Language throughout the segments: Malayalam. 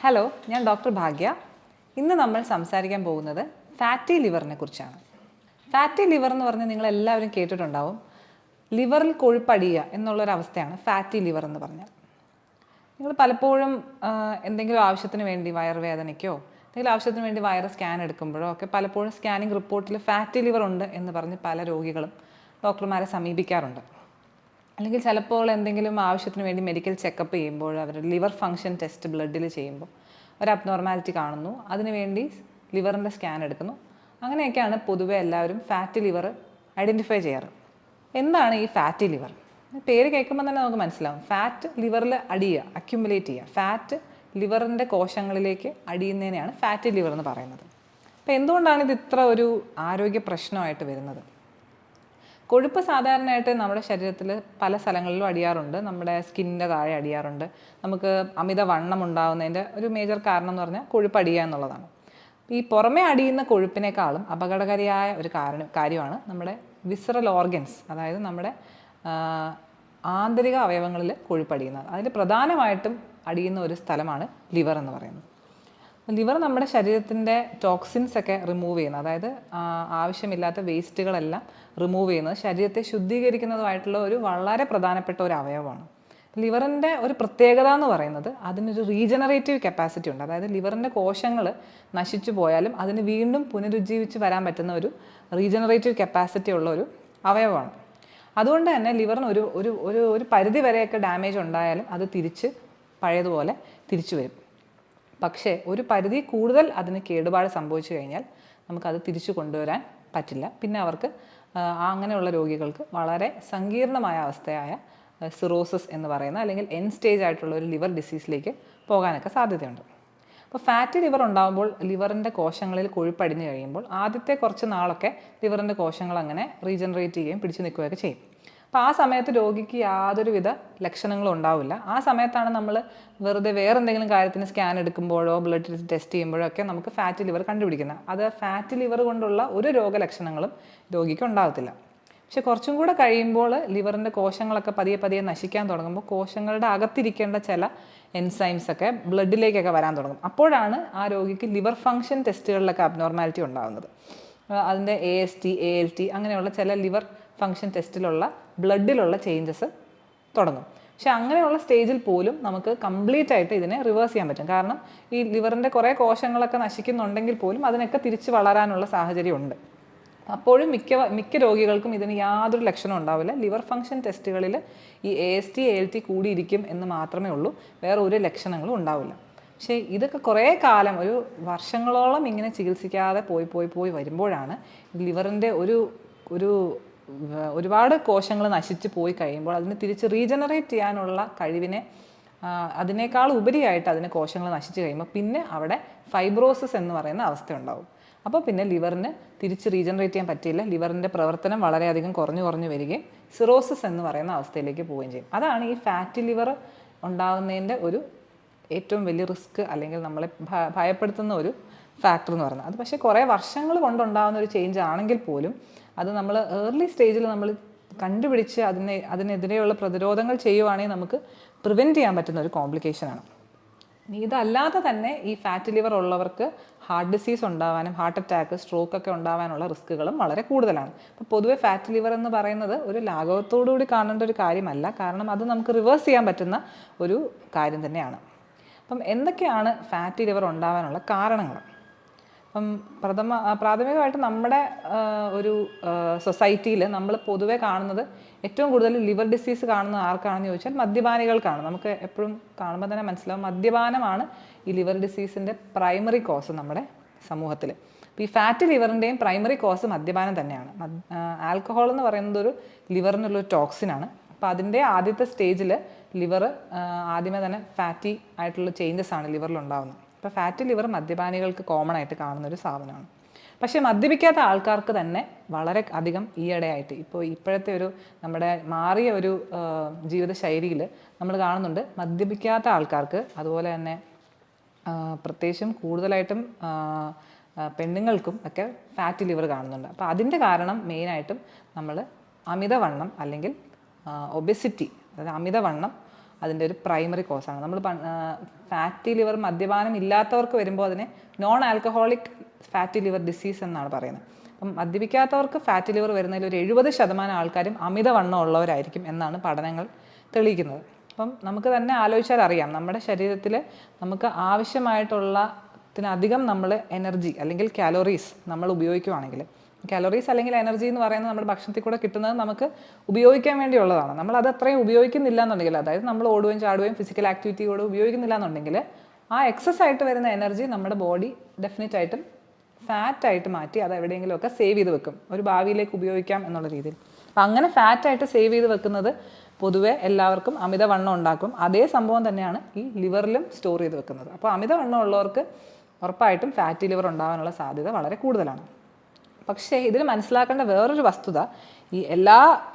ഹലോ, ഞാൻ ഡോക്ടർ ഭാഗ്യ. ഇന്ന് നമ്മൾ സംസാരിക്കാൻ പോകുന്നത് ഫാറ്റി ലിവറിനെ കുറിച്ചാണ്. ഫാറ്റി ലിവർ എന്ന് പറഞ്ഞാൽ നിങ്ങൾ എല്ലാവരും കേട്ടിട്ടുണ്ടാവും. ലിവറിൽ കൊഴുപ്പടിയുക എന്നുള്ളൊരവസ്ഥയാണ് ഫാറ്റി ലിവർ എന്ന് പറഞ്ഞാൽ. നിങ്ങൾ പലപ്പോഴും എന്തെങ്കിലും ആവശ്യത്തിന് വേണ്ടി വയറുവേദനയ്ക്കോ എന്തെങ്കിലും ആവശ്യത്തിന് വേണ്ടി വയറ് സ്കാൻ എടുക്കുമ്പോഴോ ഒക്കെ പലപ്പോഴും സ്കാനിങ് റിപ്പോർട്ടിൽ ഫാറ്റി ലിവർ ഉണ്ട് എന്ന് പറഞ്ഞ് പല രോഗികളും ഡോക്ടർമാരെ സമീപിക്കാറുണ്ട്. അല്ലെങ്കിൽ ചിലപ്പോൾ എന്തെങ്കിലും ആവശ്യത്തിന് വേണ്ടി മെഡിക്കൽ ചെക്കപ്പ് ചെയ്യുമ്പോൾ അവരുടെ ലിവർ ഫങ്ഷൻ ടെസ്റ്റ് ബ്ലഡിൽ ചെയ്യുമ്പോൾ ഒരു അബ്നോർമാലിറ്റി കാണുന്നു, അതിനുവേണ്ടി ലിവറിൻ്റെ സ്കാൻ എടുക്കുന്നു. അങ്ങനെയൊക്കെയാണ് പൊതുവെ എല്ലാവരും ഫാറ്റി ലിവർ ഐഡൻറ്റിഫൈ ചെയ്യാറ്. എന്താണ് ഈ ഫാറ്റി ലിവർ? പേര് കേൾക്കുമ്പോൾ തന്നെ നമുക്ക് മനസ്സിലാവും. ഫാറ്റ് ലിവറിൽ അടിയുക, അക്യുമുലേറ്റ് ചെയ്യുക. ഫാറ്റ് ലിവറിൻ്റെ കോശങ്ങളിലേക്ക് അടിയുന്നതിനെയാണ് ഫാറ്റി ലിവർ എന്ന് പറയുന്നത്. അപ്പോൾ എന്തുകൊണ്ടാണ് ഇത് ഇത്ര ഒരു ആരോഗ്യ പ്രശ്നമായിട്ട് വരുന്നത്? കൊഴുപ്പ് സാധാരണയായിട്ട് നമ്മുടെ ശരീരത്തിൽ പല സ്ഥലങ്ങളിലും അടിയാറുണ്ട്. നമ്മുടെ സ്കിന്നിൻ്റെ താഴെ അടിയാറുണ്ട്. നമുക്ക് അമിത വണ്ണം ഉണ്ടാകുന്നതിൻ്റെ ഒരു മേജർ കാരണം എന്ന് പറഞ്ഞാൽ കൊഴുപ്പ് അടിയുക എന്നുള്ളതാണ്. ഈ പുറമേ അടിയുന്ന കൊഴുപ്പിനേക്കാളും അപകടകാരിയായ ഒരു കാര്യമാണ് നമ്മുടെ വിസറൽ ഓർഗൻസ്, അതായത് നമ്മുടെ ആന്തരിക അവയവങ്ങളിൽ കൊഴുപ്പടിയുന്നത്. അതിൽ പ്രധാനമായിട്ടും അടിയുന്ന ഒരു സ്ഥലമാണ് ലിവർ എന്ന് പറയുന്നത്. ലിവർ നമ്മുടെ ശരീരത്തിൻ്റെ ടോക്സിൻസ് ഒക്കെ റിമൂവ് ചെയ്യുന്നത്, അതായത് ആവശ്യമില്ലാത്ത വേസ്റ്റുകളെല്ലാം റിമൂവ് ചെയ്യുന്നത്, ശരീരത്തെ ശുദ്ധീകരിക്കുന്നതുമായിട്ടുള്ള ഒരു വളരെ പ്രധാനപ്പെട്ട ഒരു അവയവമാണ്. ലിവറിൻ്റെ ഒരു പ്രത്യേകത എന്ന് പറയുന്നത് അതിനൊരു റീജനറേറ്റീവ് കപ്പാസിറ്റി ഉണ്ട്. അതായത് ലിവറിൻ്റെ കോശങ്ങൾ നശിച്ചു പോയാലും അതിന് വീണ്ടും പുനരുജ്ജീവിച്ച് വരാൻ പറ്റുന്ന ഒരു റീജനറേറ്റീവ് കപ്പാസിറ്റി ഉള്ള ഒരു അവയവമാണ്. അതുകൊണ്ട് തന്നെ ലിവറിന് ഒരു ഒരു ഒരു ഒരു പരിധി വരെയൊക്കെ ഡാമേജ് ഉണ്ടായാലും അത് തിരിച്ച് പഴയതുപോലെ തിരിച്ചു വരും. പക്ഷേ ഒരു പരിധി കൂടുതൽ അതിന് കേടുപാട് സംഭവിച്ചു കഴിഞ്ഞാൽ നമുക്കത് തിരിച്ചു കൊണ്ടുവരാൻ പറ്റില്ല. പിന്നെ അവർക്ക് അങ്ങനെയുള്ള രോഗികൾക്ക് വളരെ സങ്കീർണമായ അവസ്ഥയായ സിറോസിസ് എന്ന് പറയുന്ന അല്ലെങ്കിൽ എൻ സ്റ്റേജ് ആയിട്ടുള്ള ഒരു ലിവർ ഡിസീസിലേക്ക് പോകാനൊക്കെ സാധ്യതയുണ്ട്. അപ്പോൾ ഫാറ്റി ലിവർ ഉണ്ടാകുമ്പോൾ ലിവറിൻ്റെ കോശങ്ങളിൽ കൊഴുപ്പടിഞ്ഞു കഴിയുമ്പോൾ ആദ്യത്തെ കുറച്ച് നാളൊക്കെ ലിവറിൻ്റെ കോശങ്ങൾ അങ്ങനെ റീജനറേറ്റ് ചെയ്യുകയും പിടിച്ചു നിൽക്കുകയൊക്കെ ചെയ്യും. അപ്പോൾ ആ സമയത്ത് രോഗിക്ക് യാതൊരുവിധ ലക്ഷണങ്ങളും ഉണ്ടാവില്ല. ആ സമയത്താണ് നമ്മൾ വെറുതെ വേറെ എന്തെങ്കിലും കാര്യത്തിന് സ്കാൻ എടുക്കുമ്പോഴോ ബ്ലഡ് ടെസ്റ്റ് ചെയ്യുമ്പോഴോ ഒക്കെ നമുക്ക് ഫാറ്റി ലിവർ കണ്ടുപിടിക്കുന്നത്. അത് ഫാറ്റി ലിവർ കൊണ്ടുള്ള ഒരു രോഗലക്ഷണങ്ങളും രോഗിക്ക് ഉണ്ടാകത്തില്ല. പക്ഷെ കുറച്ചും കൂടെ കഴിയുമ്പോൾ ലിവറിൻ്റെ കോശങ്ങളൊക്കെ പതിയെ പതിയെ നശിക്കാൻ തുടങ്ങുമ്പോൾ കോശങ്ങളുടെ അകത്തിരിക്കേണ്ട ചില എൻസൈംസ് ഒക്കെ ബ്ലഡിലേക്കൊക്കെ വരാൻ തുടങ്ങും. അപ്പോഴാണ് ആ രോഗിക്ക് ലിവർ ഫങ്ഷൻ ടെസ്റ്റുകളിലൊക്കെ അബ്നോർമാലിറ്റി ഉണ്ടാകുന്നത്. അതിൻ്റെ AST, ALT അങ്ങനെയുള്ള ചില ലിവർ ഫങ്ഷൻ ടെസ്റ്റിലുള്ള ബ്ലഡിലുള്ള ചേഞ്ചസ് തുടങ്ങും. പക്ഷെ അങ്ങനെയുള്ള സ്റ്റേജിൽ പോലും നമുക്ക് കംപ്ലീറ്റ് ആയിട്ട് ഇതിനെ റിവേഴ്സ് ചെയ്യാൻ പറ്റും. കാരണം ഈ ലിവറിൻ്റെ കുറേ കോശങ്ങളൊക്കെ നശിക്കുന്നുണ്ടെങ്കിൽ പോലും അതിനൊക്കെ തിരിച്ച് വളരാനുള്ള സാഹചര്യമുണ്ട്. അപ്പോഴും മിക്ക രോഗികൾക്കും ഇതിന് യാതൊരു ലക്ഷണവും ഉണ്ടാവില്ല. ലിവർ ഫങ്ഷൻ ടെസ്റ്റുകളിൽ ഈ AST, ALT കൂടിയിരിക്കും എന്ന് മാത്രമേ ഉള്ളൂ, വേറെ ഒരു ലക്ഷണങ്ങളും ഉണ്ടാവില്ല. പക്ഷേ ഇതൊക്കെ കുറേ കാലം, ഒരു വർഷങ്ങളോളം ഇങ്ങനെ ചികിത്സിക്കാതെ പോയി വരുമ്പോഴാണ് ലിവറിൻ്റെ ഒരുപാട് കോശങ്ങൾ നശിച്ച് പോയി കഴിയുമ്പോൾ അതിന് തിരിച്ച് റീജനറേറ്റ് ചെയ്യാനുള്ള കഴിവിനെ അതിനേക്കാൾ ഉപരിയായിട്ട് അതിന് കോശങ്ങൾ നശിച്ച് കഴിയുമ്പോൾ പിന്നെ അവിടെ ഫൈബ്രോസിസ് എന്ന് പറയുന്ന അവസ്ഥ ഉണ്ടാവും. അപ്പോൾ പിന്നെ ലിവറിന് തിരിച്ച് റീജനറേറ്റ് ചെയ്യാൻ പറ്റില്ല. ലിവറിൻ്റെ പ്രവർത്തനം വളരെയധികം കുറഞ്ഞു വരികയും സിറോസിസ് എന്ന് പറയുന്ന അവസ്ഥയിലേക്ക് പോവുകയും ചെയ്യും. അതാണ് ഈ ഫാറ്റി ലിവർ ഉണ്ടാകുന്നതിൻ്റെ ഒരു ഏറ്റവും വലിയ റിസ്ക്, അല്ലെങ്കിൽ നമ്മളെ ഭയപ്പെടുത്തുന്ന ഒരു ഫാക്ടർ എന്ന് പറയുന്നത്. അത് പക്ഷേ കുറേ വർഷങ്ങൾ കൊണ്ടുണ്ടാകുന്ന ഒരു ചേഞ്ച് ആണെങ്കിൽ പോലും അത് നമ്മൾ ഏർലി സ്റ്റേജിൽ നമ്മൾ കണ്ടുപിടിച്ച് അതിനെതിരെയുള്ള പ്രതിരോധങ്ങൾ ചെയ്യുവാണെങ്കിൽ നമുക്ക് പ്രിവെൻറ്റ് ചെയ്യാൻ പറ്റുന്ന ഒരു കോംപ്ലിക്കേഷനാണ്. ഇതല്ലാതെ തന്നെ ഈ ഫാറ്റി ലിവർ ഉള്ളവർക്ക് ഹാർട്ട് ഡിസീസ് ഉണ്ടാവാനും ഹാർട്ട് അറ്റാക്ക്, സ്ട്രോക്ക് ഒക്കെ ഉണ്ടാവാനുള്ള റിസ്ക്കുകളും വളരെ കൂടുതലാണ്. അപ്പോൾ പൊതുവെ ഫാറ്റി ലിവർ എന്ന് പറയുന്നത് ഒരു ലാഘവത്തോടുകൂടി കാണേണ്ട ഒരു കാര്യമല്ല. കാരണം അത് നമുക്ക് റിവേഴ്സ് ചെയ്യാൻ പറ്റുന്ന ഒരു കാര്യം തന്നെയാണ്. അപ്പം എന്തൊക്കെയാണ് ഫാറ്റി ലിവർ ഉണ്ടാവാനുള്ള കാരണങ്ങൾ? അപ്പം പ്രാഥമികമായിട്ട് നമ്മുടെ ഒരു സൊസൈറ്റിയിൽ നമ്മൾ പൊതുവെ കാണുന്നത് ഏറ്റവും കൂടുതൽ ലിവർ ഡിസീസ് കാണുന്നത് ആർക്കാണെന്ന് ചോദിച്ചാൽ മദ്യപാനികൾക്കാണ്. നമുക്ക് എപ്പോഴും കാണുമ്പോൾ തന്നെ മനസ്സിലാവും മദ്യപാനമാണ് ഈ ലിവർ ഡിസീസിൻ്റെ പ്രൈമറി കോസ് നമ്മുടെ സമൂഹത്തിൽ. അപ്പോൾ ഈ ഫാറ്റി ലിവറിൻ്റെയും പ്രൈമറി കോസ് മദ്യപാനം തന്നെയാണ്. ആൽക്കഹോൾ എന്ന് പറയുന്നത് ഒരു ലിവറിനുള്ളൊരു ടോക്സിനാണ്. അപ്പോൾ അതിൻ്റെ ആദ്യത്തെ സ്റ്റേജിൽ ലിവർ ആദ്യമേ തന്നെ ഫാറ്റി ആയിട്ടുള്ള ചേഞ്ചസ് ആണ് ലിവറിൽ ഉണ്ടാകുന്നത്. ഇപ്പോൾ ഫാറ്റി ലിവർ മദ്യപാനികൾക്ക് കോമൺ ആയിട്ട് കാണുന്നൊരു സാധനമാണ്. പക്ഷേ മദ്യപിക്കാത്ത ആൾക്കാർക്ക് തന്നെ വളരെ അധികം ഈയിടെയായിട്ട് ഇപ്പോഴത്തെ ഒരു നമ്മുടെ മാറിയ ഒരു ജീവിതശൈലിയിൽ നമ്മൾ കാണുന്നുണ്ട് മദ്യപിക്കാത്ത ആൾക്കാർക്ക്, അതുപോലെ തന്നെ പ്രത്യേകിച്ചും കൂടുതലായിട്ടും പെണ്ണുങ്ങൾക്കും ഒക്കെ ഫാറ്റി ലിവർ കാണുന്നുണ്ട്. അപ്പോൾ അതിൻ്റെ കാരണം മെയിനായിട്ടും നമ്മൾ അമിതവണ്ണം അല്ലെങ്കിൽ ഒബെസിറ്റി, അതായത് അമിതവണ്ണം അതിൻ്റെ ഒരു പ്രൈമറി കോസാണ്. നമ്മൾ ഫാറ്റി ലിവർ മദ്യപാനം ഇല്ലാത്തവർക്ക് വരുമ്പോൾ അതിനെ non alcoholic fatty liver disease എന്നാണ് പറയുന്നത്. അപ്പം മദ്യപിക്കാത്തവർക്ക് ഫാറ്റി ലിവർ വരുന്നതിൽ ഒരു 70% ആൾക്കാരും അമിതവണ്ണം ഉള്ളവരായിരിക്കും എന്നാണ് പഠനങ്ങൾ തെളിയിക്കുന്നത്. അപ്പം നമുക്ക് തന്നെ ആലോചിച്ചാൽ അറിയാം, നമ്മുടെ ശരീരത്തിൽ നമുക്ക് ആവശ്യമായിട്ടുള്ളതിനധികം നമ്മൾ എനർജി അല്ലെങ്കിൽ കാലോറീസ് നമ്മൾ ഉപയോഗിക്കുകയാണെങ്കിൽ, കാലോറീസ് അല്ലെങ്കിൽ എനർജി എന്ന് പറയുന്നത് നമ്മുടെ ഭക്ഷണത്തിൽ കൂടെ കിട്ടുന്നത് നമുക്ക് ഉപയോഗിക്കാൻ വേണ്ടിയുള്ളതാണ്. നമ്മൾ അത് അത്രയും ഉപയോഗിക്കുന്നില്ല എന്നുണ്ടെങ്കിൽ, അതായത് നമ്മൾ ഓടുകയും ചാടുകയും ഫിസിക്കൽ ആക്ടിവിറ്റിയോട് ഉപയോഗിക്കുന്നില്ല എന്നുണ്ടെങ്കിൽ, ആ എക്സസ് ആയിട്ട് വരുന്ന എനർജി നമ്മുടെ ബോഡി ഡെഫിനറ്റ് ആയിട്ടും ഫാറ്റായിട്ട് മാറ്റി അത് എവിടെയെങ്കിലുമൊക്കെ സേവ് ചെയ്ത് വെക്കും, ഒരു ഭാവിയിലേക്ക് ഉപയോഗിക്കാം എന്നുള്ള രീതിയിൽ. അപ്പം അങ്ങനെ ഫാറ്റായിട്ട് സേവ് ചെയ്ത് വെക്കുന്നത് പൊതുവെ എല്ലാവർക്കും അമിതവണ്ണം ഉണ്ടാക്കും. അതേ സംഭവം തന്നെയാണ് ഈ ലിവറിലും സ്റ്റോർ ചെയ്ത് വെക്കുന്നത്. അപ്പോൾ അമിതവണ്ണം ഉള്ളവർക്ക് ഉറപ്പായിട്ടും ഫാറ്റി ലിവർ ഉണ്ടാകാനുള്ള സാധ്യത വളരെ കൂടുതലാണ്. പക്ഷേ ഇതിൽ മനസ്സിലാക്കേണ്ട വേറൊരു വസ്തുത,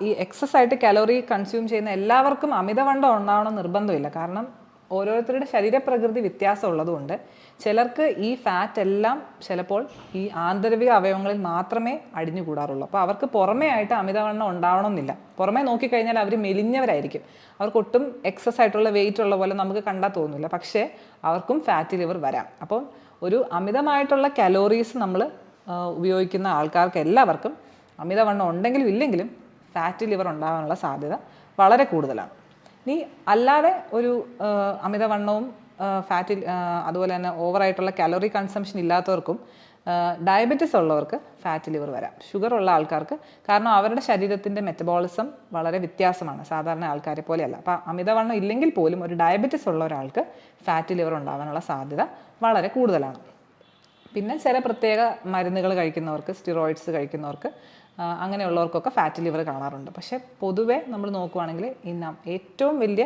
ഈ എക്സസ് ആയിട്ട് കലോറി കൺസ്യൂം ചെയ്യുന്ന എല്ലാവർക്കും അമിതവണ്ണം ഉണ്ടാവണം നിർബന്ധമില്ല. കാരണം ഓരോരുത്തരുടെ ശരീരപ്രകൃതി വ്യത്യാസം ഉള്ളതുകൊണ്ട് ചിലർക്ക് ഈ ഫാറ്റ് എല്ലാം ചിലപ്പോൾ ഈ ആന്തരിക അവയവങ്ങളിൽ മാത്രമേ അടിഞ്ഞുകൂടാറുള്ളൂ. അപ്പോൾ അവർക്ക് പുറമേ ആയിട്ട് അമിതവണ്ണം ഉണ്ടാവണമെന്നില്ല. പുറമേ നോക്കിക്കഴിഞ്ഞാൽ അവർ മെലിഞ്ഞവരായിരിക്കും, അവർക്ക് ഒട്ടും എക്സസ് ആയിട്ടുള്ള വെയിറ്റ് ഉള്ള പോലെ നമുക്ക് കണ്ടാൽ തോന്നില്ല, പക്ഷേ അവർക്കും ഫാറ്റി ലിവർ വരാം. അപ്പോൾ ഒരു അമിതമായിട്ടുള്ള കലോറീസ് നമ്മൾ ഉപയോഗിക്കുന്ന ആൾക്കാർക്ക് എല്ലാവർക്കും അമിതവണ്ണം ഉണ്ടെങ്കിലും ഇല്ലെങ്കിലും ഫാറ്റി ലിവർ ഉണ്ടാകാനുള്ള സാധ്യത വളരെ കൂടുതലാണ്. ഇനി അല്ലാതെ ഒരു അമിതവണ്ണവും അതുപോലെ തന്നെ ഓവറായിട്ടുള്ള കാലറി കൺസംഷൻ ഇല്ലാത്തവർക്കും ഡയബറ്റിസ് ഉള്ളവർക്ക് ഫാറ്റി ലിവർ വരാം. ഷുഗർ ഉള്ള ആൾക്കാർക്ക്, കാരണം അവരുടെ ശരീരത്തിൻ്റെ മെറ്റബോളിസം വളരെ വ്യത്യാസമാണ്, സാധാരണ ആൾക്കാരെ പോലെയല്ല. അപ്പോൾ അമിതവണ്ണം ഇല്ലെങ്കിൽ പോലും ഒരു ഡയബറ്റിസ് ഉള്ള ഒരാൾക്ക് ഫാറ്റി ലിവർ ഉണ്ടാകാനുള്ള സാധ്യത വളരെ കൂടുതലാണ്. പിന്നെ ചില പ്രത്യേക മരുന്നുകൾ കഴിക്കുന്നവർക്ക്, സ്റ്റിറോയിഡ്സ് കഴിക്കുന്നവർക്ക്, അങ്ങനെയുള്ളവർക്കൊക്കെ ഫാറ്റി ലിവർ കാണാറുണ്ട്. പക്ഷേ പൊതുവെ നമ്മൾ നോക്കുവാണെങ്കിൽ ഏറ്റവും വലിയ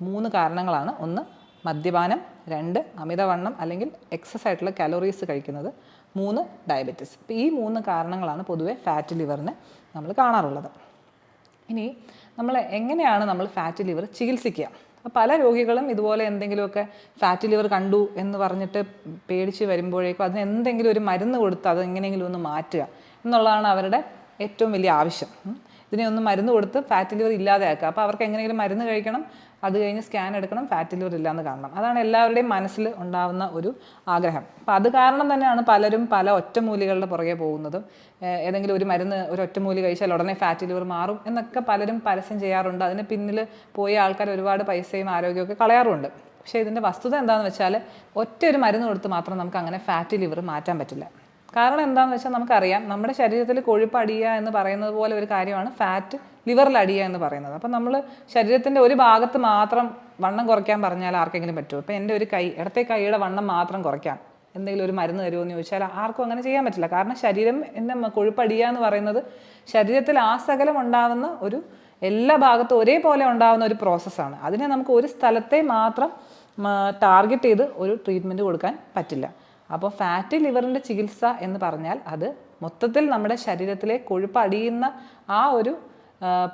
3 കാരണങ്ങളാണ്. 1 മദ്യപാനം, 2 അമിതവണ്ണം അല്ലെങ്കിൽ എക്സസ് ആയിട്ടുള്ള കലോറീസ് കഴിക്കുന്നത്, 3 ഡയബറ്റിസ്. അപ്പോൾ ഈ 3 കാരണങ്ങളാണ് പൊതുവെ ഫാറ്റി ലിവറിന് നമ്മൾ കാണാറുള്ളത്. ഇനി എങ്ങനെയാണ് നമ്മൾ ഫാറ്റി ലിവർ ചികിത്സിക്കുക? പല രോഗികളും ഇതുപോലെ എന്തെങ്കിലുമൊക്കെ ഫാറ്റി ലിവർ കണ്ടു എന്ന് പറഞ്ഞിട്ട് പേടിച്ച് വരുമ്പോഴേക്കും അതിന് എന്തെങ്കിലും ഒരു മരുന്ന് കൊടുത്ത് അത് എങ്ങനെയെങ്കിലും ഒന്ന് മാറ്റുക എന്നുള്ളതാണ് അവരുടെ ഏറ്റവും വലിയ ആവശ്യം. ഇതിനെ ഒന്ന് മരുന്ന് കൊടുത്ത് ഫാറ്റി ലിവർ ഇല്ലാതെയാക്കുക. അപ്പോൾ അവർക്ക് എങ്ങനെയെങ്കിലും മരുന്ന് കഴിക്കണം, അത് കഴിഞ്ഞ് സ്കാൻ എടുക്കണം, ഫാറ്റി ലിവർ ഇല്ലയെന്ന് കാണണം. അതാണ് എല്ലാവരുടെയും മനസ്സിൽ ഉണ്ടാകുന്ന ഒരു ആഗ്രഹം. അപ്പോൾ അത് കാരണം തന്നെയാണ് പലരും പല ഒറ്റമൂലികളുടെ പുറകെ പോകുന്നതും. ഏതെങ്കിലും ഒരു മരുന്ന്, ഒരു ഒറ്റമൂലി കഴിച്ചാൽ ഉടനെ ഫാറ്റി ലിവർ മാറും എന്നൊക്കെ പലരും പരസ്യം ചെയ്യാറുണ്ട്. അതിന് പിന്നിൽ പോയ ആൾക്കാർ ഒരുപാട് പൈസയും ആരോഗ്യമൊക്കെ കളയാറുണ്ട്. പക്ഷേ ഇതിൻ്റെ വസ്തുത എന്താണെന്ന് വെച്ചാൽ ഒറ്റ ഒരു മരുന്ന് കൊടുത്ത് മാത്രം നമുക്ക് അങ്ങനെ ഫാറ്റി ലിവർ മാറ്റാൻ പറ്റില്ല. കാരണം എന്താണെന്ന് വെച്ചാൽ നമുക്കറിയാം, നമ്മുടെ ശരീരത്തിൽ കൊഴുപ്പ് അടിയുക എന്ന് പറയുന്നത് പോലെ ഒരു കാര്യമാണ് ഫാറ്റ് ലിവറിൽ അടിയുക എന്ന് പറയുന്നത്. അപ്പം നമ്മൾ ശരീരത്തിൻ്റെ ഒരു ഭാഗത്ത് മാത്രം വണ്ണം കുറയ്ക്കാൻ പറഞ്ഞാൽ ആർക്കെങ്കിലും പറ്റുമോ? ഇപ്പം എൻ്റെ ഒരു ഇടത്തെ കൈയുടെ വണ്ണം മാത്രം കുറയ്ക്കാം, എന്തെങ്കിലും ഒരു മരുന്ന് തരുമോ എന്ന് ചോദിച്ചാൽ ആർക്കും അങ്ങനെ ചെയ്യാൻ പറ്റില്ല. കാരണം ശരീരം കൊഴുപ്പ് അടിയുക എന്ന് പറയുന്നത് ശരീരത്തിൽ ആസകലം ഉണ്ടാകുന്ന എല്ലാ ഭാഗത്തും ഒരേപോലെ ഉണ്ടാകുന്ന ഒരു പ്രോസസ്സാണ്. അതിനെ നമുക്ക് ഒരു സ്ഥലത്തെ മാത്രം ടാർഗറ്റ് ചെയ്ത് ഒരു ട്രീറ്റ്മെൻറ്റ് കൊടുക്കാൻ പറ്റില്ല. അപ്പോൾ ഫാറ്റി ലിവറിൻ്റെ ചികിത്സ എന്ന് പറഞ്ഞാൽ അത് മൊത്തത്തിൽ നമ്മുടെ ശരീരത്തിലെ കൊഴുപ്പ് അടിയുന്ന ആ ഒരു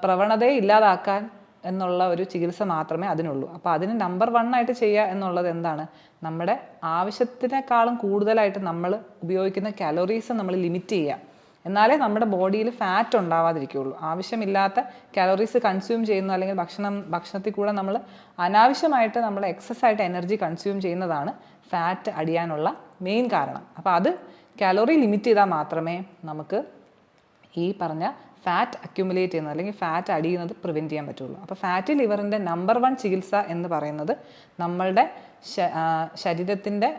പ്രവണതയെ ഇല്ലാതാക്കാൻ എന്നുള്ള ഒരു ചികിത്സ മാത്രമേ അതിനുള്ളൂ. അപ്പോൾ അതിന് നമ്പർ 1 ആയിട്ട് ചെയ്യുക എന്നുള്ളത് എന്താണ്? നമ്മുടെ ആവശ്യത്തിനേക്കാളും കൂടുതലായിട്ട് നമ്മൾ ഉപയോഗിക്കുന്ന കാലോറീസ് നമ്മൾ ലിമിറ്റ് ചെയ്യുക. എന്നാലേ നമ്മുടെ ബോഡിയിൽ ഫാറ്റ് ഉണ്ടാവാതിരിക്കുകയുള്ളൂ. ആവശ്യമില്ലാത്ത കാലോറീസ് കൺസ്യൂം ചെയ്യുന്നു, അല്ലെങ്കിൽ ഭക്ഷണത്തിൽ കൂടെ നമ്മൾ അനാവശ്യമായിട്ട് നമ്മൾ എക്സസ് ആയിട്ട് എനർജി കൺസ്യൂം ചെയ്യുന്നതാണ് ഫാറ്റ് അടിയാനുള്ള മെയിൻ കാരണം. അപ്പോൾ അത് കാലോറി ലിമിറ്റ് ചെയ്താൽ മാത്രമേ നമുക്ക് ഈ പറഞ്ഞ ഫാറ്റ് അക്യുമുലേറ്റ് ചെയ്യുന്നത് അല്ലെങ്കിൽ ഫാറ്റ് അടിയുന്നത് പ്രിവെൻറ്റ് ചെയ്യാൻ പറ്റുള്ളൂ. അപ്പോൾ ഫാറ്റി ലിവറിൻ്റെ നമ്പർ 1 ചികിത്സ എന്ന് പറയുന്നത് നമ്മളുടെ ശരീരത്തിൻ്റെ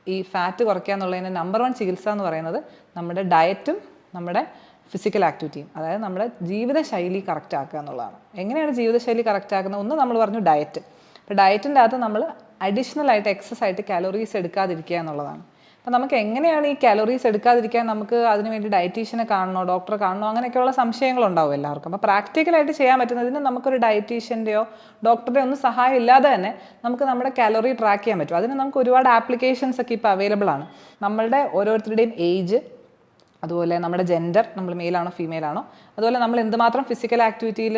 ഈ ഫാറ്റ് കുറയ്ക്കുക എന്നുള്ളതിൻ്റെ നമ്പർ 1 ചികിത്സ എന്ന് പറയുന്നത് നമ്മുടെ ഡയറ്റും നമ്മുടെ ഫിസിക്കൽ ആക്ടിവിറ്റിയും, അതായത് നമ്മുടെ ജീവിതശൈലി കറക്റ്റ് ആക്കുക എന്നുള്ളതാണ്. എങ്ങനെയാണ് ജീവിതശൈലി കറക്റ്റ് ആക്കുന്നത്? ഒന്ന് നമ്മൾ പറഞ്ഞു ഡയറ്റ്. അപ്പോൾ ഡയറ്റിൻ്റെ അകത്ത് നമ്മൾ അഡീഷണൽ ആയിട്ട് എക്സസ് ആയിട്ട് കാലോറീസ് എടുക്കാതിരിക്കുക എന്നുള്ളതാണ്. അപ്പോൾ നമുക്ക് എങ്ങനെയാണ് ഈ കാലോറീസ് എടുക്കാതിരിക്കാൻ, നമുക്ക് അതിനുവേണ്ടി ഡയറ്റീഷ്യനെ കാണണോ, ഡോക്ടറെ കാണണോ, അങ്ങനെയൊക്കെയുള്ള സംശയങ്ങളുണ്ടാവും എല്ലാവർക്കും. അപ്പോൾ പ്രാക്ടിക്കലായിട്ട് ചെയ്യാൻ പറ്റുന്നതിന് നമുക്കൊരു ഡയറ്റീഷ്യൻ്റെയോ ഡോക്ടറുടെയോ ഒന്നും സഹായം ഇല്ലാതെ തന്നെ നമുക്ക് നമ്മുടെ കാലോറി ട്രാക്ക് ചെയ്യാൻ പറ്റും. അതിന് നമുക്ക് ഒരുപാട് ആപ്ലിക്കേഷൻസ് ഒക്കെ ഇപ്പോൾ അവൈലബിൾ ആണ്. നമ്മളുടെ ഓരോരുത്തരുടെയും ഏജ്, അതുപോലെ നമ്മുടെ ജെൻഡർ, നമ്മൾ മെയിലാണോ ഫീമെയിലാണോ, അതുപോലെ നമ്മൾ എന്തുമാത്രം ഫിസിക്കൽ ആക്ടിവിറ്റിയിൽ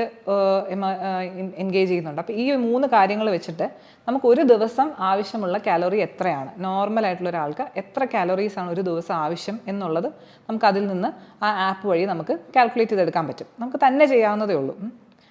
എൻഗേജ് ചെയ്യുന്നുണ്ട്. അപ്പോൾ ഈ 3 കാര്യങ്ങൾ വെച്ചിട്ട് നമുക്ക് ഒരു ദിവസം ആവശ്യമുള്ള കാലോറി എത്രയാണ്, നോർമലായിട്ടുള്ള ഒരാൾക്ക് എത്ര കാലോറീസാണ് ഒരു ദിവസം ആവശ്യം എന്നുള്ളത് നമുക്ക് അതിൽ നിന്ന് ആ ആപ്പ് വഴി നമുക്ക് കാൽക്കുലേറ്റ് ചെയ്തെടുക്കാൻ പറ്റും. നമുക്ക് തന്നെ ചെയ്യാവുന്നതേ ഉള്ളൂ.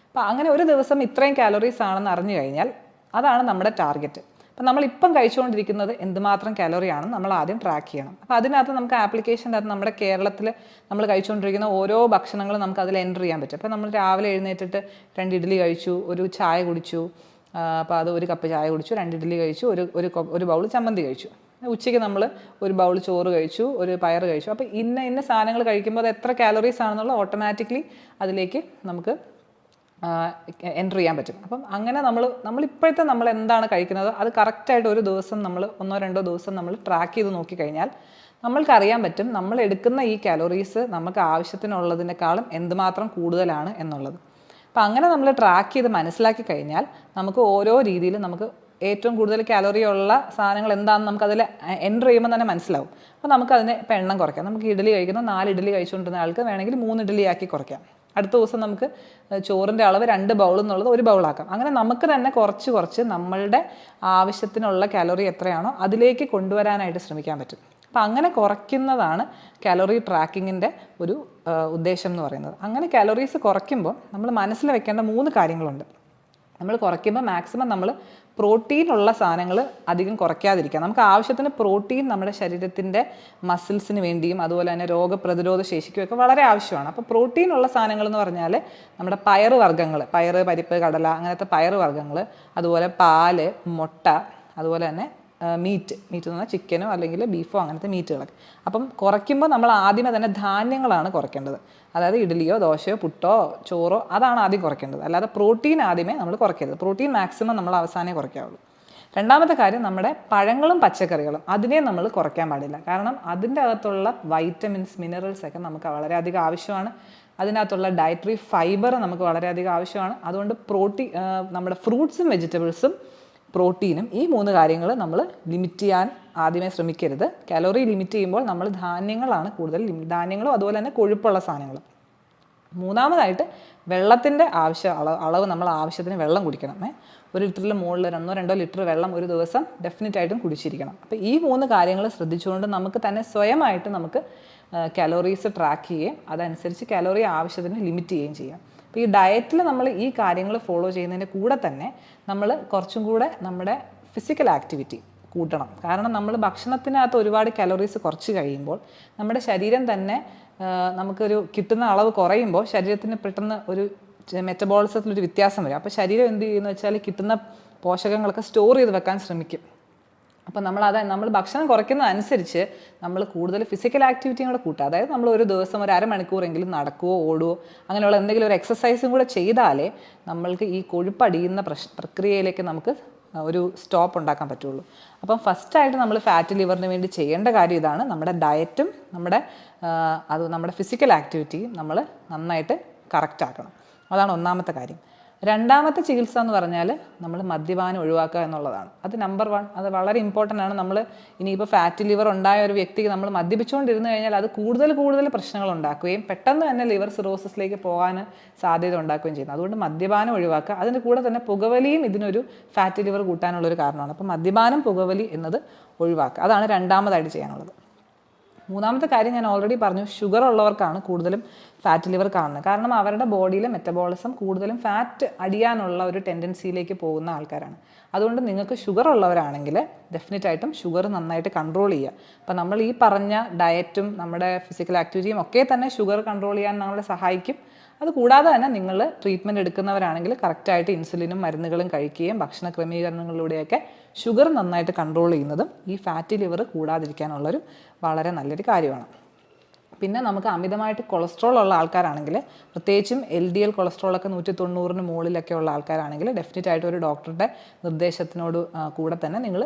അപ്പോൾ അങ്ങനെ ഒരു ദിവസം ഇത്രയും കാലോറീസ് ആണെന്ന് അറിഞ്ഞു കഴിഞ്ഞാൽ അതാണ് നമ്മുടെ ടാർഗറ്റ്. അപ്പം നമ്മളിപ്പം കഴിച്ചുകൊണ്ടിരിക്കുന്നത് എന്തുമാത്രം കാലറിയാണെന്ന് നമ്മൾ ആദ്യം ട്രാക്ക് ചെയ്യണം. അപ്പോൾ അതിനകത്ത് നമുക്ക് ആപ്ലിക്കേഷൻ്റെ അകത്ത് നമ്മുടെ കേരളത്തിൽ നമ്മൾ കഴിച്ചുകൊണ്ടിരിക്കുന്ന ഓരോ ഭക്ഷണങ്ങളും നമുക്ക് അതിൽ എൻ്റർ ചെയ്യാൻ പറ്റും. അപ്പോൾ നമ്മൾ രാവിലെ എഴുന്നേറ്റിട്ട് 2 ഇഡ്ഡലി കഴിച്ചു, ഒരു ചായ കുടിച്ചു, അപ്പോൾ അത് 1 കപ്പ് ചായ കുടിച്ചു, 2 ഇഡ്ഡലി കഴിച്ചു, ഒരു ബൗൾ ചമ്മന്തി കഴിച്ചു. ഉച്ചയ്ക്ക് നമ്മൾ ഒരു ബൗൾ ചോറ് കഴിച്ചു, ഒരു പയർ കഴിച്ചു. അപ്പോൾ ഇന്ന സാധനങ്ങൾ കഴിക്കുമ്പോൾ അത് എത്ര കാലറീസ് ആണെന്നുള്ള ഓട്ടോമാറ്റിക്കലി അതിലേക്ക് നമുക്ക് എൻ്റർ ചെയ്യാൻ പറ്റും. അപ്പം അങ്ങനെ നമ്മളിപ്പോഴത്തെ നമ്മൾ എന്താണ് കഴിക്കുന്നത് അത് കറക്റ്റായിട്ട് ഒരു ദിവസം നമ്മൾ 1-2 ദിവസം നമ്മൾ ട്രാക്ക് ചെയ്ത് നോക്കിക്കഴിഞ്ഞാൽ നമ്മൾക്കറിയാൻ പറ്റും നമ്മൾ എടുക്കുന്ന ഈ കാലറീസ് നമുക്ക് ആവശ്യത്തിനുള്ളതിനേക്കാളും എന്തുമാത്രം കൂടുതലാണ് എന്നുള്ളത്. അപ്പം അങ്ങനെ നമ്മൾ ട്രാക്ക് ചെയ്ത് മനസ്സിലാക്കി കഴിഞ്ഞാൽ നമുക്ക് ഓരോ രീതിയിലും നമുക്ക് ഏറ്റവും കൂടുതൽ കാലറി ഉള്ള സാധനങ്ങൾ എന്താണെന്ന് നമുക്കതിൽ എൻ്റർ ചെയ്യുമ്പോൾ തന്നെ മനസ്സിലാവും. അപ്പോൾ നമുക്കതിനെ ഇപ്പം എണ്ണം കുറയ്ക്കാം. നമുക്ക് ഇഡ്ഡലി കഴിക്കുന്ന 4 ഇഡ്ഡലി കഴിച്ചുകൊണ്ടിരുന്ന ആൾക്ക് വേണമെങ്കിൽ 3 ഇഡ്ഡലി ആക്കി കുറയ്ക്കാം. അടുത്ത ദിവസം നമുക്ക് ചോറിൻ്റെ അളവ് 2 ബൗൾ എന്നുള്ളത് 1 ബൗളാക്കാം. അങ്ങനെ നമുക്ക് തന്നെ കുറച്ച് നമ്മളുടെ ആവശ്യത്തിനുള്ള കാലറി എത്രയാണോ അതിലേക്ക് കൊണ്ടുവരാനായിട്ട് ശ്രമിക്കാൻ പറ്റും. അപ്പം അങ്ങനെ കുറയ്ക്കുന്നതാണ് കാലറി ട്രാക്കിങ്ങിൻ്റെ ഒരു ഉദ്ദേശം എന്ന് പറയുന്നത്. അങ്ങനെ കാലറീസ് കുറയ്ക്കുമ്പോൾ നമ്മൾ മനസ്സിൽ വെക്കേണ്ട 3 കാര്യങ്ങളുണ്ട്. നമ്മൾ കുറയ്ക്കുമ്പോൾ മാക്സിമം നമ്മൾ പ്രോട്ടീനുള്ള സാധനങ്ങൾ അധികം കുറയ്ക്കാതിരിക്കുക. നമുക്ക് ആവശ്യത്തിന് പ്രോട്ടീൻ നമ്മുടെ ശരീരത്തിൻ്റെ മസിൽസിന് വേണ്ടിയും അതുപോലെ തന്നെ രോഗപ്രതിരോധ ശേഷിക്കുമൊക്കെ വളരെ ആവശ്യമാണ്. അപ്പോൾ പ്രോട്ടീനുള്ള സാധനങ്ങൾ എന്ന് പറഞ്ഞാൽ നമ്മുടെ പയറ്, പരിപ്പ്, കടല അങ്ങനത്തെ പയറ് വർഗ്ഗങ്ങൾ, അതുപോലെ പാല്, മുട്ട, അതുപോലെ തന്നെ മീറ്റ് എന്ന് പറഞ്ഞാൽ ചിക്കനോ അല്ലെങ്കിൽ ബീഫോ അങ്ങനത്തെ മീറ്റുകളൊക്കെ. അപ്പം കുറയ്ക്കുമ്പോൾ നമ്മൾ ആദ്യമേ തന്നെ ധാന്യങ്ങളാണ് കുറയ്ക്കേണ്ടത്. അതായത് ഇഡ്ഡലിയോ ദോശയോ പുട്ടോ ചോറോ അതാണ് ആദ്യം കുറയ്ക്കേണ്ടത്. അല്ലാതെ പ്രോട്ടീൻ ആദ്യമേ നമ്മൾ കുറയ്ക്കരുത്. പ്രോട്ടീൻ മാക്സിമം നമ്മൾ അവസാനമേ കുറയ്ക്കാവുള്ളൂ. രണ്ടാമത്തെ കാര്യം നമ്മുടെ പഴങ്ങളും പച്ചക്കറികളും അതിനെ നമ്മൾ കുറയ്ക്കാൻ പാടില്ല. കാരണം അതിൻ്റെ അകത്തുള്ള വൈറ്റമിൻസ്, മിനറൽസ് ഒക്കെ നമുക്ക് വളരെയധികം ആവശ്യമാണ്. അതിനകത്തുള്ള ഡയറ്ററി ഫൈബർ നമുക്ക് വളരെയധികം ആവശ്യമാണ്. അതുകൊണ്ട് നമ്മുടെ ഫ്രൂട്ട്സും വെജിറ്റബിൾസും പ്രോട്ടീനും ഈ 3 കാര്യങ്ങൾ നമ്മൾ ലിമിറ്റ് ചെയ്യാൻ ആദ്യമേ ശ്രമിക്കരുത്. കാലറി ലിമിറ്റ് ചെയ്യുമ്പോൾ നമ്മൾ ധാന്യങ്ങളാണ് ധാന്യങ്ങളും അതുപോലെ തന്നെ കൊഴുപ്പുള്ള സാധനങ്ങളും. മൂന്നാമതായിട്ട് വെള്ളത്തിൻ്റെ അളവ് നമ്മൾ ആവശ്യത്തിന് വെള്ളം കുടിക്കണം. 1 ലിറ്ററിൽ മുകളിൽ 1-2 ലിറ്റർ വെള്ളം ഒരു ദിവസം ഡെഫിനറ്റായിട്ടും കുടിച്ചിരിക്കണം. അപ്പോൾ ഈ 3 കാര്യങ്ങൾ ശ്രദ്ധിച്ചുകൊണ്ട് നമുക്ക് തന്നെ സ്വയമായിട്ട് നമുക്ക് കാലോറീസ് ട്രാക്ക് ചെയ്യുകയും അതനുസരിച്ച് കാലോറി ആവശ്യത്തിന് ലിമിറ്റ് ചെയ്യുകയും ചെയ്യാം. അപ്പോൾ ഈ ഡയറ്റിൽ നമ്മൾ ഈ കാര്യങ്ങൾ ഫോളോ ചെയ്യുന്നതിൻ്റെ കൂടെ തന്നെ നമ്മൾ കുറച്ചും കൂടെ നമ്മുടെ ഫിസിക്കൽ ആക്ടിവിറ്റി കൂട്ടണം. കാരണം നമ്മൾ ഭക്ഷണത്തിനകത്ത് ഒരുപാട് കാലോറീസ് കുറച്ച് കഴിയുമ്പോൾ നമ്മുടെ ശരീരം തന്നെ നമുക്കൊരു കിട്ടുന്ന അളവ് കുറയുമ്പോൾ ശരീരത്തിന് പെട്ടെന്ന് ഒരു മെറ്റബോളിസത്തിലൊരു വ്യത്യാസം വരും. അപ്പോൾ ശരീരം എന്ത് ചെയ്യുമെന്ന് വെച്ചാൽ കിട്ടുന്ന പോഷകങ്ങളൊക്കെ സ്റ്റോർ ചെയ്ത് വെക്കാൻ ശ്രമിക്കും. അപ്പോൾ നമ്മൾ ഭക്ഷണം കുറയ്ക്കുന്നതനുസരിച്ച് നമ്മൾ കൂടുതൽ ഫിസിക്കൽ ആക്ടിവിറ്റിയും കൂടെ കൂട്ടുക. അതായത് നമ്മൾ ഒരു ദിവസം ഒരു അരമണിക്കൂറെങ്കിലും നടക്കുകയോ ഓടുകയോ അങ്ങനെയുള്ള എന്തെങ്കിലും ഒരു എക്സസൈസും കൂടെ ചെയ്താലേ നമ്മൾക്ക് ഈ കൊഴുപ്പടിയുന്ന പ്രക്രിയയിലേക്ക് നമുക്ക് ഒരു സ്റ്റോപ്പ് ഉണ്ടാക്കാൻ പറ്റുള്ളൂ. അപ്പം ഫസ്റ്റായിട്ട് നമ്മൾ ഫാറ്റ് ലിവറിന് വേണ്ടി ചെയ്യേണ്ട കാര്യം ഇതാണ്. നമ്മുടെ ഡയറ്റും നമ്മുടെ ഫിസിക്കൽ ആക്ടിവിറ്റിയും നമ്മൾ നന്നായിട്ട് കറക്റ്റ് ആക്കണം. അതാണ് ഒന്നാമത്തെ കാര്യം. രണ്ടാമത്തെ ചികിത്സ എന്ന് പറഞ്ഞാൽ നമ്മൾ മദ്യപാനം ഒഴിവാക്കുക എന്നുള്ളതാണ്. അത് നമ്പർ 1. അത് വളരെ ഇമ്പോർട്ടൻ്റ് ആണ്. നമ്മൾ ഇനിയിപ്പോൾ ഫാറ്റ് ലിവർ ഉണ്ടായ ഒരു വ്യക്തിക്ക് നമ്മൾ മദ്യപിച്ചുകൊണ്ടിരുന്നു കഴിഞ്ഞാൽ അത് കൂടുതൽ പ്രശ്നങ്ങൾ ഉണ്ടാക്കുകയും പെട്ടെന്ന് തന്നെ ലിവർ സിറോസിസിലേക്ക് പോകാൻ സാധ്യത ഉണ്ടാക്കുകയും ചെയ്യുന്നു. അതുകൊണ്ട് മദ്യപാനം ഒഴിവാക്കുക. അതിൻ്റെ കൂടെ തന്നെ പുകവലിയും ഇതിനൊരു ഫാറ്റ് ലിവർ കൂട്ടാനുള്ളൊരു കാരണമാണ്. അപ്പോൾ മദ്യപാനം, പുകവലി എന്നത് ഒഴിവാക്കുക. അതാണ് രണ്ടാമതായിട്ട് ചെയ്യാനുള്ളത്. മൂന്നാമത്തെ കാര്യം ഞാൻ ഓൾറെഡി പറഞ്ഞു, ഷുഗർ ഉള്ളവർക്കാണ് കൂടുതലും ഫാറ്റ് ലിവർ കാണുന്നത്. കാരണം അവരുടെ ബോഡിയിലെ മെറ്റബോളിസം കൂടുതലും ഫാറ്റ് അടിയാനുള്ള ഒരു ടെൻഡൻസിയിലേക്ക് പോകുന്ന ആൾക്കാരാണ്. അതുകൊണ്ട് നിങ്ങൾക്ക് ഷുഗർ ഉള്ളവരാണെങ്കിൽ ഡെഫിനറ്റായിട്ടും ഷുഗർ നന്നായിട്ട് കൺട്രോൾ ചെയ്യുക. അപ്പോൾ നമ്മൾ ഈ പറഞ്ഞ ഡയറ്റും നമ്മുടെ ഫിസിക്കൽ ആക്ടിവിറ്റിയും ഒക്കെ തന്നെ ഷുഗർ കൺട്രോൾ ചെയ്യാൻ നമ്മളെ സഹായിക്കും. അതുകൂടാതെ തന്നെ നിങ്ങൾ ട്രീറ്റ്മെൻറ്റ് എടുക്കുന്നവരാണെങ്കിൽ കറക്റ്റായിട്ട് ഇൻസുലിനും മരുന്നുകളും കഴിക്കുകയും ഭക്ഷണ ക്രമീകരണങ്ങളിലൂടെയൊക്കെ ഷുഗർ നന്നായിട്ട് കൺട്രോൾ ചെയ്യുന്നതും ഈ ഫാറ്റി ലിവർ കൂടാതിരിക്കാനുള്ളൊരു വളരെ നല്ലൊരു കാര്യമാണ്. പിന്നെ നമുക്ക് അമിതമായിട്ട് കൊളസ്ട്രോൾ ഉള്ള ആൾക്കാരാണെങ്കിൽ, പ്രത്യേകിച്ചും LDL കൊളസ്ട്രോളൊക്കെ 190-ന് മുകളിലൊക്കെ ഉള്ള ആൾക്കാരാണെങ്കിൽ ഡെഫിനറ്റായിട്ട് ഒരു ഡോക്ടറുടെ നിർദ്ദേശത്തിനോട് കൂടെ തന്നെ നിങ്ങൾ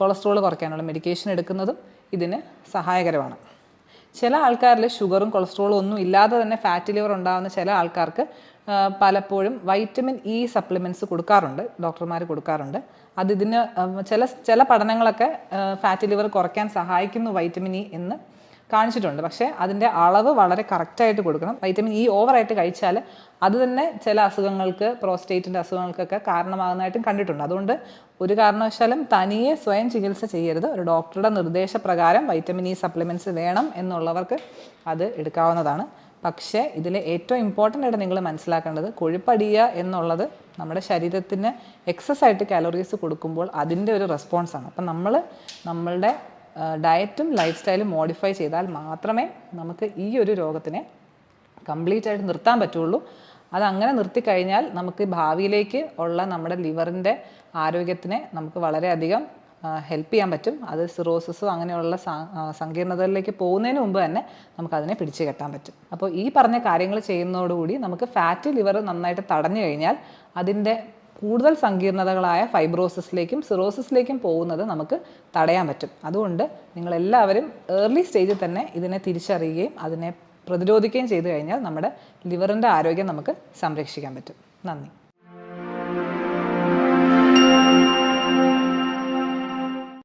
കൊളസ്ട്രോൾ കുറയ്ക്കാനുള്ള മെഡിക്കേഷൻ എടുക്കുന്നതും ഇതിന് സഹായകരമാണ്. ചില ആൾക്കാരിൽ ഷുഗറും കൊളസ്ട്രോളും ഒന്നും ഇല്ലാതെ തന്നെ ഫാറ്റ് ലിവർ ഉണ്ടാകുന്ന ചില ആൾക്കാർക്ക് പലപ്പോഴും വൈറ്റമിൻ ഇ സപ്ലിമെൻറ്റ്സ് കൊടുക്കാറുണ്ട്, ഡോക്ടർമാർ കൊടുക്കാറുണ്ട്. ഇതിന് ചില പഠനങ്ങളൊക്കെ ഫാറ്റ് ലിവർ കുറയ്ക്കാൻ സഹായിക്കുന്നു വൈറ്റമിൻ ഇ എന്ന് കാണിച്ചിട്ടുണ്ട്. പക്ഷേ അതിൻ്റെ അളവ് വളരെ കറക്റ്റായിട്ട് കൊടുക്കണം. വൈറ്റമിൻ ഇ ഓവറായിട്ട് കഴിച്ചാൽ അത് തന്നെ ചില അസുഖങ്ങൾക്ക്, പ്രോസ്റ്റേറ്റിൻ്റെ അസുഖങ്ങൾക്കൊക്കെ കാരണമാകുന്നതായിട്ടും കണ്ടിട്ടുണ്ട്. അതുകൊണ്ട് ഒരു കാരണവശാലും തനിയെ സ്വയം ചികിത്സ ചെയ്യരുത്. ഒരു ഡോക്ടറുടെ നിർദ്ദേശപ്രകാരം വൈറ്റമിൻ ഇ സപ്ലിമെൻറ്റ്സ് വേണം എന്നുള്ളവർക്ക് അത് എടുക്കാവുന്നതാണ്. പക്ഷേ ഇതിൽ ഏറ്റവും ഇമ്പോർട്ടൻ്റ് ആയിട്ട് നിങ്ങൾ മനസ്സിലാക്കേണ്ടത് കൊഴുപ്പടിയുക എന്നുള്ളത് നമ്മുടെ ശരീരത്തിന് എക്സസ് ആയിട്ട് കാലറീസ് കൊടുക്കുമ്പോൾ അതിൻ്റെ ഒരു റെസ്പോൺസാണ്. അപ്പം നമ്മളുടെ ഡയറ്റും ലൈഫ് സ്റ്റൈലും മോഡിഫൈ ചെയ്താൽ മാത്രമേ നമുക്ക് ഈ ഒരു രോഗത്തിനെ കംപ്ലീറ്റ് ആയിട്ട് നിർത്താൻ പറ്റുള്ളൂ. അതങ്ങനെ നിർത്തിക്കഴിഞ്ഞാൽ നമുക്ക് ഭാവിയിലേക്ക് ഉള്ള നമ്മുടെ ലിവറിൻ്റെ ആരോഗ്യത്തിനെ നമുക്ക് വളരെയധികം ഹെൽപ്പ് ചെയ്യാൻ പറ്റും. അത് സിറോസിസോ അങ്ങനെയുള്ള സങ്കീർണതകളിലേക്ക് പോകുന്നതിന് മുമ്പ് തന്നെ നമുക്കതിനെ പിടിച്ചു കെട്ടാൻ പറ്റും. അപ്പോൾ ഈ പറഞ്ഞ കാര്യങ്ങൾ ചെയ്യുന്നതോടുകൂടി നമുക്ക് ഫാറ്റി ലിവർ നന്നായിട്ട് തടഞ്ഞു കഴിഞ്ഞാൽ അതിൻ്റെ കൂടുതൽ സങ്കീർണതകളായ ഫൈബ്രോസിസിലേക്കും സിറോസിസിലേക്കും പോകുന്നത് നമുക്ക് തടയാൻ പറ്റും. അതുകൊണ്ട് നിങ്ങളെല്ലാവരും ഏർലി സ്റ്റേജിൽ തന്നെ ഇതിനെ തിരിച്ചറിയുകയും അതിനെ പ്രതിരോധിക്കുകയും ചെയ്തു കഴിഞ്ഞാൽ നമ്മുടെ ലിവറിൻ്റെ ആരോഗ്യം നമുക്ക് സംരക്ഷിക്കാൻ പറ്റും. നന്ദി.